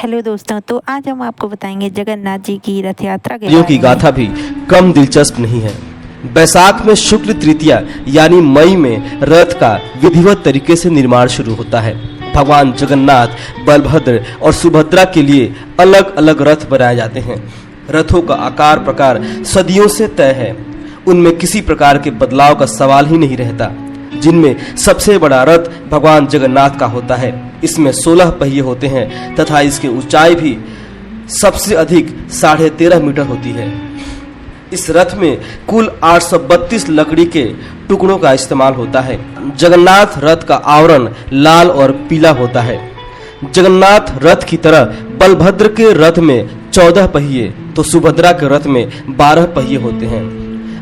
Hello दोस्तों, तो आज हम आपको बताएंगे जगन्नाथ जी की रथ यात्रा के की बारे में। गाथा भी कम दिलचस्प नहीं है। बैसाख में शुक्ल तृतीया यानी मई में रथ का विधिवत तरीके से निर्माण शुरू होता है। भगवान जगन्नाथ, बलभद्र और सुभद्रा के लिए अलग अलग रथ बनाए जाते हैं। रथों का आकार प्रकार सदियों से तय है, उनमें किसी प्रकार के बदलाव का सवाल ही नहीं रहता। जिनमें सबसे बड़ा रथ भगवान जगन्नाथ का होता है। इसमें 16 पहिए होते हैं तथा इसकी ऊंचाई भी सबसे अधिक 13.5 मीटर होती है। इस रथ में कुल 832 लकड़ी के टुकड़ों का इस्तेमाल होता है। जगन्नाथ रथ का आवरण लाल और पीला होता है। जगन्नाथ रथ की तरह बलभद्र के रथ में 14 पहिए तो सुभद्रा के रथ में 12 पहिए होते हैं।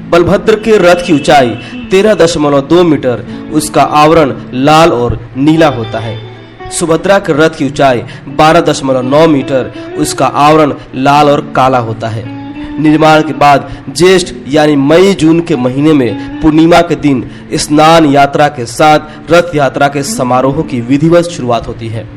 बलभद्र के रथ की ऊंचाई 13.2 मीटर, उसका आवरण लाल और नीला होता है। सुभद्रा के रथ की ऊंचाई 12.9 मीटर, उसका आवरण लाल और काला होता है। निर्माण के बाद ज्येष्ठ यानी मई जून के महीने में पूर्णिमा के दिन स्नान यात्रा के साथ रथ यात्रा के समारोह की विधिवत शुरुआत होती है।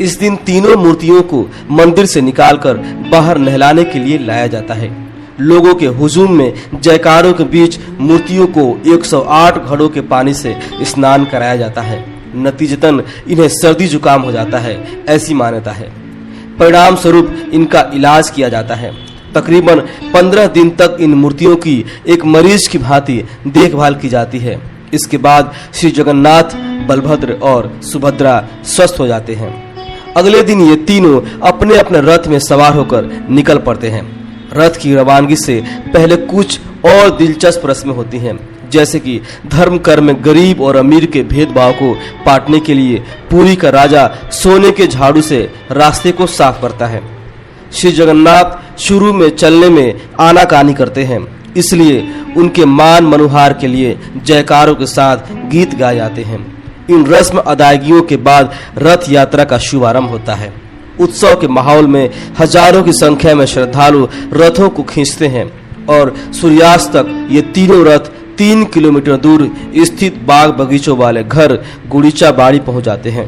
इस दिन तीनों मूर्तियों को मंदिर से निकालकर बाहर नहलाने के लिए लाया जाता है। लोगों के हुजूम में जयकारों के बीच मूर्तियों को 108 घड़ों के पानी से स्नान कराया जाता है। नतीजतन इन्हें सर्दी जुकाम हो जाता है, ऐसी मान्यता है। परिणाम स्वरूप इनका इलाज किया जाता है। तकरीबन 15 दिन तक इन मूर्तियों की एक मरीज की भांति देखभाल की जाती है। इसके बाद श्री जगन्नाथ, बलभद्र और सुभद्रा स्वस्थ हो जाते हैं। अगले दिन ये तीनों अपने अपने रथ में सवार होकर निकल पड़ते हैं। रथ की रवानगी से पहले कुछ और दिलचस्प रस्में होती हैं, जैसे कि धर्म कर्म में गरीब और अमीर के भेदभाव को पाटने के लिए पुरी का राजा सोने के झाड़ू से रास्ते को साफ करता है। श्री जगन्नाथ शुरू में चलने में आनाकानी करते हैं, इसलिए उनके मान मनुहार के लिए जयकारों के साथ गीत गाए जाते हैं। इन रस्म अदायगियों के बाद रथ यात्रा का शुभारंभ होता है। उत्सव के माहौल में हजारों की संख्या में श्रद्धालु रथों को खींचते हैं और सूर्यास्त तक ये तीनों रथ 3 किलोमीटर दूर स्थित बाग बगीचों वाले घर गुड़ीचा बाड़ी पहुंच जाते हैं।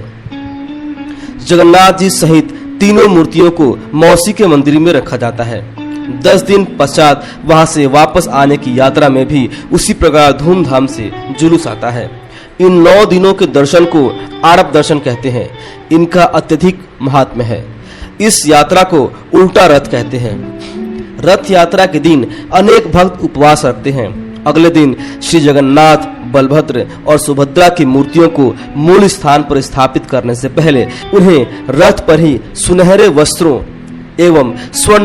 जगन्नाथ जी सहित तीनों मूर्तियों को मौसी के मंदिर में रखा जाता है। 10 दिन पश्चात वहां से वापस आने की यात्रा में भी उसी प्रकार धूमधाम से जुलूस आता है। इन 9 दिनों के दर्शन को आरब दर्शन कहते हैं। इनका अत्यधिक महात्म्य है। इस यात्रा को उल्टा रथ कहते हैं। रथ यात्रा के दिन अनेक भक्त उपवास रखते हैं। अगले दिन श्री जगन्नाथ, बलभद्र और सुभद्रा की मूर्तियों को मूल स्थान पर स्थापित करने से पहले उन्हें रथ पर ही सुनहरे वस्त्रों एवं स्वर्ण